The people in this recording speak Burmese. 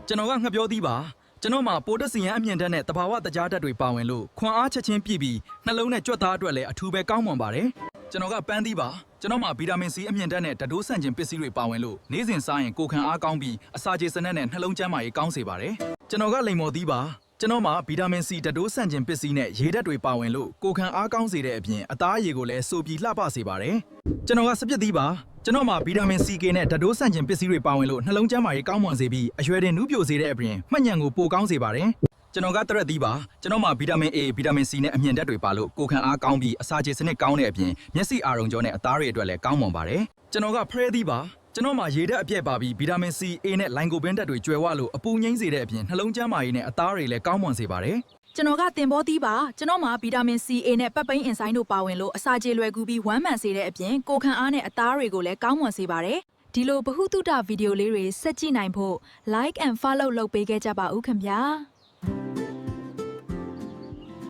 ကျွန်တော်ကငှက်ပြောသီးပါကျွန်တော်မှာပိုတက်စီယန်အမြင့်တက်နဲ့တဘာဝတကြားတက်တွေပါဝင်လို့ခွန်အားချက်ချင်းပြည့်ပြီးနှလုံးနဲ့ကြွက်သားအတွက်လည်းအထူးပဲကောင်းမွန်ပါတယ်ကျွန်တော်ကပန်းသီးပါကျွန်တော်မှာဗီတာမင်စီအမြင့်တက်နဲ့ဓာတ်တိုးဆန့်ကျင်ပစ္စည်းတွေပါဝင်လို့နေ့စဉ်စားရင်ကိုယ်ခံအားကောင်းပြီးအစာကျေစနက်နဲ့နှလုံးကျန်းမာရေးကောင်းစေပါတယ်ကျွန်တော်ကလိမ္မော်သီးပါကျွန်တော်မှာဗီတာမင်စီဓာတ်တိုးဆန့်ကျင်ပစ္စည်းနဲ့ရေဓာတ်တွေပါဝင်လို့ကိုယ်ခံအားကောင်းစေတဲ့အပြင်အသားအရည်ကိုလည်းစိုးပြီးလှပစေပါတယ်ကျွန်တော်ကစပစ်သီးပါကျွန်တော်မှာဗီတာမင် CK နဲ့ဓာတ်တိုးဆန့်ကျင်ပစ္စည်းတွေပါဝင်လို့နှလုံးကျန်းမာရေးကောင်းမွန်စေပြီးအရွယ်တင်နူးပြိုစေတဲ့အပြင်မှတ်ဉာဏ်ကိုပိုကောင်းစေပါတယ်ကျွန်တော်ကတရက်သီးပါကျွန်တော်မှာဗီတာမင် A ဗီတာမင် C နဲ့အမြင့်ဓာတ်တွေပါလို့ကိုယ်ခံအားကောင်းပြီးအစာကျေစနစ်ကောင်းတဲ့အပြင်မျက်စိအာရုံကြောနဲ့အသားတွေအတွက်လည်းကောင်းမွန်ပါတယ်ကျွန်တော်ကဖရဲသီးပါကျွန်တော်မှာရေဓာတ်အပြည့်ပါပြီးဗီတာမင် C A နဲ့လိုင်ကိုပင်ဓာတ်တွေကျွဲဝလို့အပူငိမ့်စေတဲ့အပြင်နှလုံးကျန်းမာရေးနဲ့အသားတွေလည်းကောင်းမွန်စေပါတယ်ကျွန်တော်ကတင်ပေါ်သီးပါကျွန်တော်မှာဗီတာမင် CA နဲ့ပတ်ပိန်းအင်ဆိုင်တို့ပါဝင်လို့အစာကျေလွယ်ကူပြီးဝမ်းမှန်စေတဲ့အပြင်ကိုယ်ခံအားနဲ့အသားတွေကိုလည်းကောင်းမွန်စေပါတယ်ဒီလိုဗဟုသုတဗီဒီယိုလေးတွေဆက်ကြည့်နိုင်ဖို့ like and follow လုပ်ပေးခဲ့ကြပါဦးခင်ဗျာ